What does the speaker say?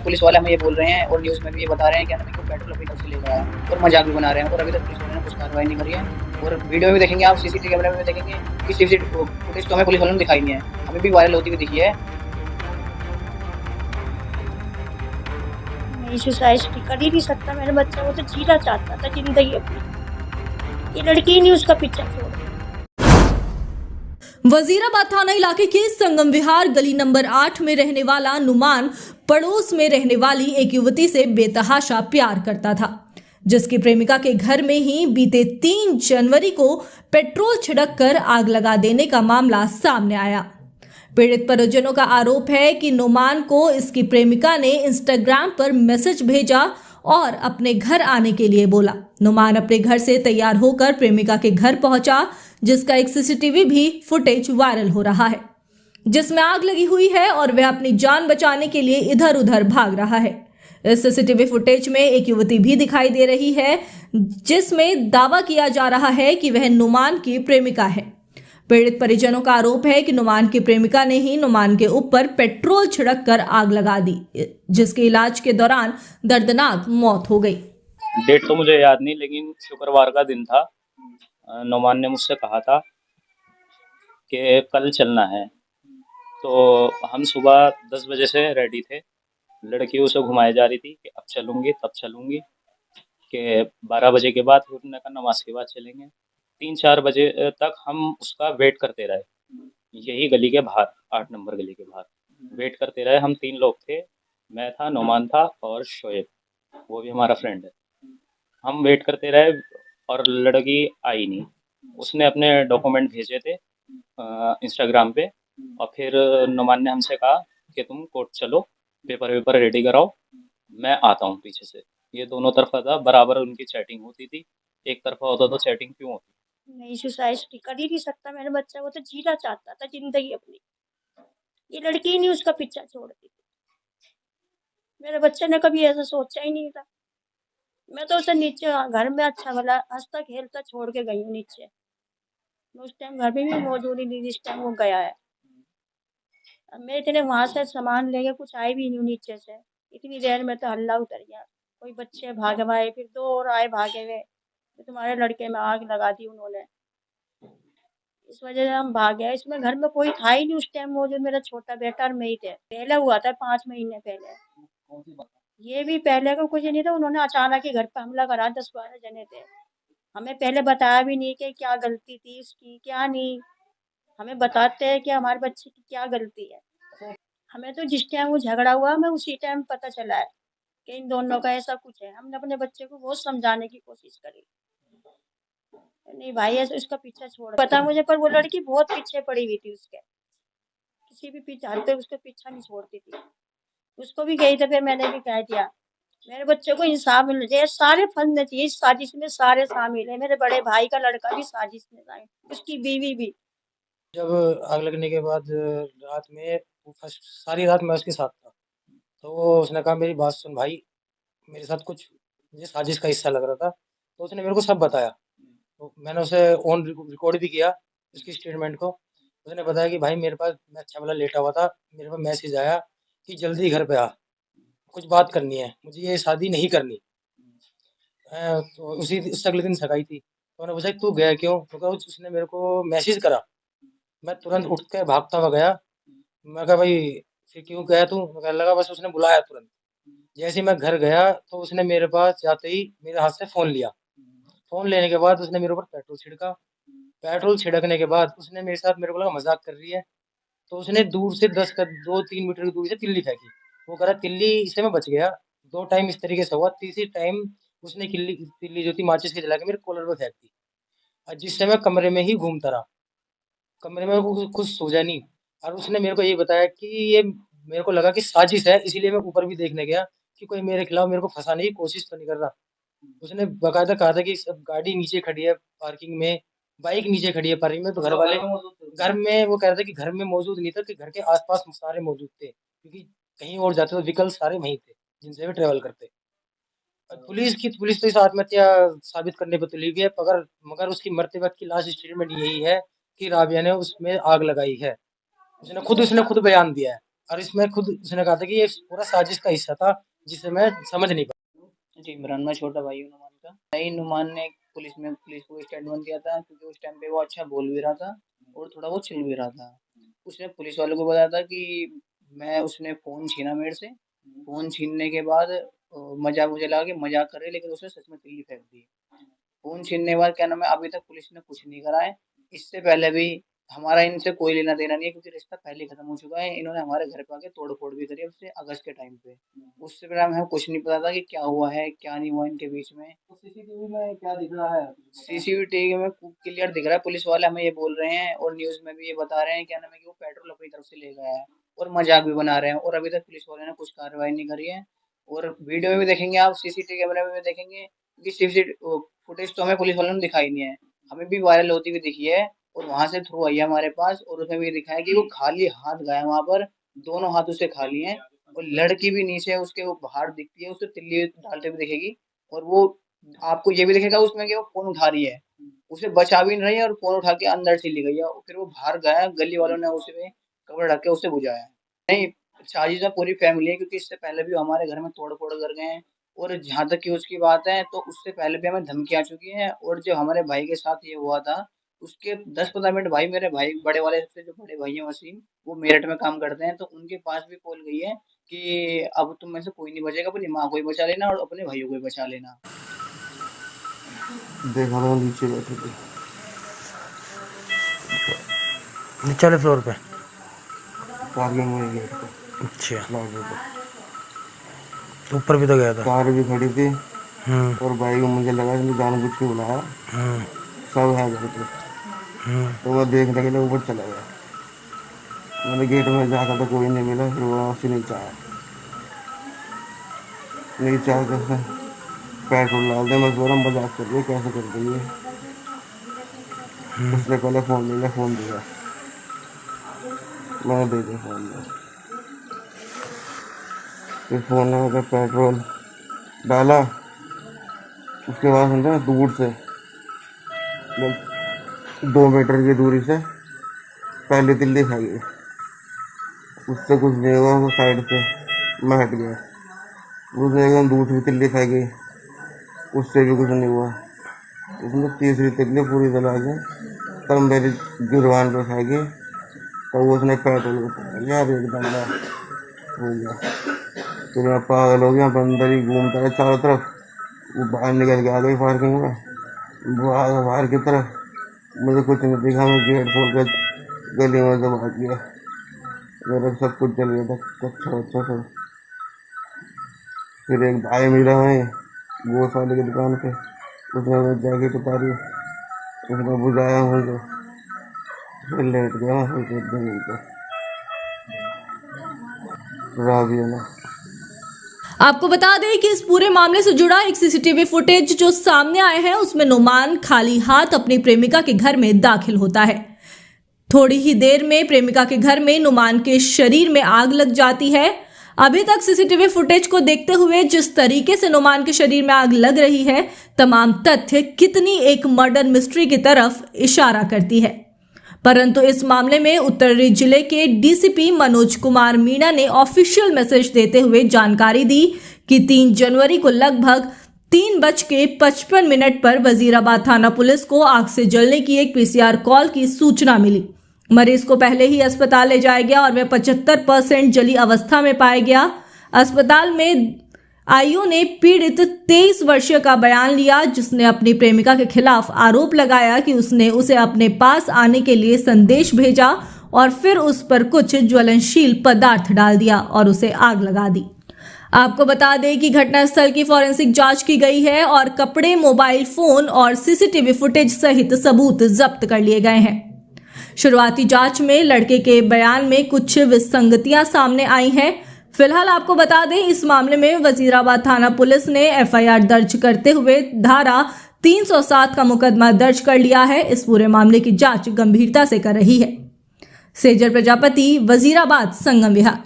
Police वाले हमें ये बोल रहे हैं और न्यूज़ में भी ये बता रहे हैं कि हमें क्यों पेट्रोल अपनी तरफ से ले गया और मजाक भी बना रहे हैं और अभी तक पुलिस वालों ने कुछ कार्रवाई नहीं करी है। और वीडियो में भी देखेंगे आप, सीसीटीवी कैमरे में भी देखेंगे कि सीसीटीवी फुटेज तो हमें पुलिस वालों ने दिखाई नहीं है, हमें भी वायरल होती हुई दिखी है। नहीं, सुसाइड कर ही नहीं सकता मेरा बच्चा, वो तो जीना चाहता था जिंदगी अपनी। ये लड़की नहीं उसका पीछा छोड़। वजीराबाद थाना इलाके के संगम विहार गली नंबर 8 में रहने वाला नुमान पड़ोस में रहने वाली एक युवती से बेतहाशा प्यार करता था, जिसकी प्रेमिका के घर में ही बीते 3 जनवरी को पेट्रोल छिड़क कर आग लगा देने का मामला सामने आया। पीड़ित परिजनों का आरोप है कि नुमान को इसकी प्रेमिका ने इंस्टाग्राम पर मैसेज भेजा और अपने घर आने के लिए बोला। नुमान अपने घर से तैयार होकर प्रेमिका के घर पहुंचा, जिसका एक सीसीटीवी भी फुटेज वायरल हो रहा है, जिसमें आग लगी हुई है और वह अपनी जान बचाने के लिए इधर उधर भाग रहा है। इस सीसीटीवी फुटेज में एक युवती भी दिखाई दे रही है, जिसमें दावा किया जा रहा है कि वह नुमान की प्रेमिका है। पीड़ित परिजनों का आरोप है कि नुमान की प्रेमिका ने ही नुमान के ऊपर पेट्रोल छिड़क कर आग लगा दी, जिसके इलाज के दौरान दर्दनाक मौत हो गई। डेट तो मुझे याद नहीं, लेकिन शुक्रवार का दिन था। नुमान ने मुझसे कहा था कि कल चलना है, तो हम सुबह 10 बजे से रेडी थे। लड़की उसे घुमाई जा रही थी कि अब चलूँगी तब चलूँगी, कि 12 बजे के बाद, फिर उन्होंने कहा नमाज के बाद चलेंगे। 3-4 बजे तक हम उसका वेट करते रहे, यही गली के बाहर, 8 नंबर गली के बाहर वेट करते रहे। हम 3 लोग थे, मैं था, नुमान था और शोएब, वो भी हमारा फ्रेंड है। हम वेट करते रहे और लड़की आई नहीं। उसने अपने डॉक्यूमेंट भेजे थे इंस्टाग्राम पे, और फिर नुमान ने हमसे कहा कि तुम कोर्ट चलो, पेपर वेपर रेडी कराओ, मैं आता हूँ पीछे से। ये दोनों तरफा था, बराबर उनकी चैटिंग होती थी। एक तरफा होता तो चैटिंग क्यों होती। नहीं, सुसाइड कर ही नहीं सकता मेरा बच्चा, वो तो जीना चाहता था जिंदगी अपनी। ये लड़की नहीं उसका पीछा छोड़ती थी। मेरे बच्चे ने कभी ऐसा सोचा ही नहीं था। मैं तो उसे नीचे घर में अच्छा भला हंसता खेलता छोड़ के गई हूँ नीचे। मैं उस टाइम घर में भी मौजूद ही नहीं जिस टाइम वो गया है। अब मैं इतने वहां से सामान लेके कुछ आई भी नहीं हूँ नीचे से, इतनी देर में तो हल्ला उतर गया। कोई बच्चे भागवाए, फिर 2 और आए भागे हुए, तो तुम्हारे लड़के में आग लगा दी उन्होंने। इस वजह से हम भाग गए। इसमें घर में कोई था ही नहीं उस टाइम मौजूद, मेरा छोटा बेटा और मैं ही थे। पहले हुआ था 5 महीने पहले, ये भी पहले का कुछ नहीं था। उन्होंने अचानक ही घर पे हमला करा, 10-12 जने थे। हमें पहले बताया भी नहीं कि क्या गलती थी इसकी क्या नहीं। हमें बताते हैं कि हमारे बच्चे की क्या गलती है। हमें तो जिस टाइम वो झगड़ा हुआ हमें उसी टाइम पता चला है कि इन दोनों का ऐसा कुछ है। हमने अपने बच्चे को बहुत समझाने की कोशिश करी, नहीं भाई ऐसा उसका पीछा छोड़ पता मुझे, पर वो लड़की बहुत पीछे पड़ी हुई थी उसके। किसी भी पीछे हलते उसके पीछा नहीं छोड़ती थी। उसको भी गई तो फिर मैंने भी कह दिया मेरे बच्चे को इंसाफ मिलना चाहिए। सारे फंसने चाहिए इस साजिश में, सारे शामिल है। मेरे बड़े भाई का लड़का भी साजिश में शामिल, उसकी बीवी भी। जब आग लगने के बाद रात में वो फर्स्ट सारी रात मैं उसके साथ था, तो उसने कहा मेरी बात सुन भाई, मेरे साथ कुछ मुझे साजिश का हिस्सा लग रहा था। तो उसने मेरे को सब बताया। तो मैंने उसे ऑन रिकॉर्ड भी किया उसकी स्टेटमेंट को। उसने बताया कि भाई मेरे पास, मैं अच्छा वाला लेटा हुआ था, मेरे पास मैसेज आया कि जल्दी घर पे आ, कुछ बात करनी है, मुझे ये शादी नहीं करनी। तो उससे अगले दिन सगाई थी। तो मैंने पूछा तू गया क्यों, तो कहा उसने मेरे को मैसेज करा। मैं तुरंत उठ के भागता हुआ गया। मैं कहा भाई फिर क्यों गया तू, मैं कहने लगा बस उसने बुलाया तुरंत। जैसे ही मैं घर गया तो उसने मेरे पास जाते ही मेरे हाथ से फोन लिया। फोन लेने के बाद उसने मेरे ऊपर पेट्रोल छिड़का। पेट्रोल छिड़कने के बाद उसने मेरे साथ, मेरे को लगा मजाक कर रही है, तो उसने दूर से 2-3 मीटर की दूरी से तिल्ली फेंकी। वो कह रहा तिल्ली, इससे मैं बच गया। 2 टाइम इस तरीके से हुआ, तीसरी टाइम उसने किल्ली तिल्ली जो थी माचिस की जला के मेरे कॉलर पे फेंक दी, और जिससे मैं कमरे में ही घूमता रहा। कमरे में वो कुछ सूझा नहीं। और उसने मेरे को ये बताया कि ये, मेरे को लगा कि साजिश है, इसीलिए मैं ऊपर भी देखने गया कि कोई मेरे खिलाफ मेरे को फंसाने की कोशिश तो नहीं कर रहा। उसने बकायदा कहा था कि सब गाड़ी नीचे खड़ी है पार्किंग में, बाइक नीचे खड़ी है पार्किंग में, तो घर वाले घर में, वो कह रहे थे कि घर में मौजूद नहीं था, कि घर के आसपास सारे मौजूद थे, क्योंकि कहीं और जाते तो व्हीकल सारे वहीं थे जिनसे वे ट्रेवल करते। और पुलिस तो इस आत्महत्या साबित करने पर तुली हुई है, मगर मगर उसकी मरते वक्त की लास्ट स्टेटमेंट यही है कि राबिया ने उसमें आग लगाई है। उसने खुद बयान दिया है। और इसमें खुद उसने कहा था कि ये पूरा साजिश का हिस्सा था, जिसे मैं समझ नहीं पाया। जी, इमरान, मैं छोटा भाई हूँ नुमान का। नहीं, नुमान ने पुलिस को स्टेटमेंट दिया था, क्योंकि उस टाइम पे वो अच्छा बोल भी रहा था और थोड़ा वो चिल भी रहा था। उसने पुलिस वालों को बताया था कि उसने फ़ोन छीना मेरे से। फ़ोन छीनने के बाद मज़ाक मुझे लगा कि मज़ाक कर रहे हैं, लेकिन उसने सच में तिल्ली फेंक दी। फ़ोन छीनने के बाद क्या नाम है, अभी तक पुलिस ने कुछ नहीं करा है। इससे पहले भी हमारा इनसे कोई लेना-देना नहीं है, क्योंकि रिश्ता पहले ही खत्म हो चुका है। इन्होंने हमारे घर पे आके तोड़-फोड़ भी करी है, उससे अगस्त के टाइम पे। उससे पहले हमें कुछ नहीं पता था कि क्या हुआ है, क्या नहीं हुआ इनके बीच में। तो सीसीटीवी में क्या दिख रहा है? सीसीटीवी में क्लियर दिख रहा है, पुलिस वाले हमें ये बोल रहे हैं और न्यूज़ में भी ये बता रहे हैं, क्या नाम है, कि वो पेट्रोल अपनी तरफ से ले गया है और मज़ाक भी बना रहे हैं, और अभी तक पुलिस वालों ने कुछ कार्रवाई नहीं करी है। और वीडियो में भी देखेंगे आप, सीसीटीवी कैमरे में भी देखेंगे कि फुटेज तो हमें पुलिस वालों ने दिखाई नहीं है। हमें भी वायरल होती हुई दिखी है और वहाँ से थ्रू आई है हमारे पास, और उसमें भी दिखा है कि वो खाली हाथ गया है वहाँ पर, दोनों हाथ उसके खाली हैं और लड़की भी नीचे उसके वो बाहर दिखती है, उसको तिल्ली डालते हुए दिखेगी। और वो आपको ये भी दिखेगा उसमें कि वो फ़ोन उठा रही है, उसे बचा भी नहीं रही है और फ़ोन उठा के अंदर चली गई है। फिर वो बाहर गया, गली वालों ने उसे कपड़ा ढक के उसे बुझाया। नहीं, साजिश में पूरी फैमिली है, क्योंकि इससे पहले भी हमारे घर में तोड़-फोड़ कर गए हैं। और जहाँ तक कि उसकी बात है, तो उससे पहले भी हमें धमकी आ चुकी है, और जो हमारे भाई के साथ ये हुआ था, उसके 10-15 मिनट भाई, मेरे भाई बड़े वाले, सबसे जो बड़े भाई हैं वसीम, वो मेरठ में काम करते हैं, तो उनके पास भी कॉल गई है कि अब तुम में से कोई नहीं बचेगा, अपनी माँ को ही बचा लेना और अपने भाइयों को ही बचा लेना। देखा था नीचे बैठे थे, नीचे वाले फ्लोर पे। पार्किंग में गेट पे अच्छा, लागे थे। ऊपर भी तो गया था। कार भी खड़ी थी हम्म और भाई को मुझे लगा कि जानबूझ के बुलाया, हम्म सब है घर पे। तो मैं देखने के लिए ऊपर चला गया। मैंने गेट में जाकर तो कोई नहीं मिला, फिर वहाँ से नीचे आया। नीचे आकर से पेट्रोल डाल दे, मजबूरन मजाक कर रही है, कैसे कर रही है। उसने पहले फ़ोन लिया, फ़ोन दिया, मैंने दे दिया फ़ोन दिया। फिर फ़ोन में अगर पेट्रोल डाला, उसके बाद समझा दूर से 2 मीटर की दूरी से पहले तिल्ली खाई गई। उससे कुछ नहीं हुआ, वो साइड से मैं हट गया। उसने एकदम दूसरी तिल्ली खाई गई, उससे भी कुछ नहीं हुआ। उसने तीसरी तिल्ली पूरी जला के तब मेरी गिरवान पे खाई गई, तो उसने पेट्रोल को यार एकदम हो गया। फिर मैं पागल हो गया, अंदर ही घूमता है चारों तरफ। वो बाहर निकल के आ गई पार्किंग में, बाहर की तरफ मुझे कुछ नहीं दिखा। मैं गेट खोल कर गली में से भाग गया, मेरा सब कुछ जल गया था, अच्छा सब। फिर एक भाई मिला है गोश वाले की दुकान पे, उसने मुझे जैकेट उतारी, उसने बुझाया मुझे, फिर लेट गया मैं फिर जमीन पे राबिया में। आपको बता दें कि इस पूरे मामले से जुड़ा एक सीसीटीवी फुटेज जो सामने आया है उसमें नुमान खाली हाथ अपनी प्रेमिका के घर में दाखिल होता है। थोड़ी ही देर में प्रेमिका के घर में नुमान के शरीर में आग लग जाती है। अभी तक सीसीटीवी फुटेज को देखते हुए जिस तरीके से नुमान के शरीर में आग लग रही है, तमाम तथ्य कितनी एक मर्डर मिस्ट्री की तरफ इशारा करती है। परंतु इस मामले में उत्तरी जिले के डीसीपी मनोज कुमार मीणा ने ऑफिशियल मैसेज देते हुए जानकारी दी कि 3 जनवरी को लगभग 3:55 पर वजीराबाद थाना पुलिस को आग से जलने की एक पीसीआर कॉल की सूचना मिली। मरीज को पहले ही अस्पताल ले जाया गया और वह 75% जली अवस्था में पाया गया। अस्पताल में आईओ ने पीड़ित 23 वर्षीय का बयान लिया, जिसने अपनी प्रेमिका के खिलाफ आरोप लगाया कि उसने उसे अपने पास आने के लिए संदेश भेजा और फिर उस पर कुछ ज्वलनशील पदार्थ डाल दिया और उसे आग लगा दी। आपको बता दें कि घटनास्थल की फॉरेंसिक जांच की गई है और कपड़े, मोबाइल फोन और सीसीटीवी फुटेज सहित सबूत जब्त कर लिए गए हैं। शुरुआती जांच में लड़के के बयान में कुछ विसंगतियां सामने आई हैं। फिलहाल आपको बता दें इस मामले में वजीराबाद थाना पुलिस ने एफआईआर दर्ज करते हुए धारा 307 का मुकदमा दर्ज कर लिया है। इस पूरे मामले की जांच गंभीरता से कर रही है। सेजल प्रजापति, वजीराबाद, संगम विहार।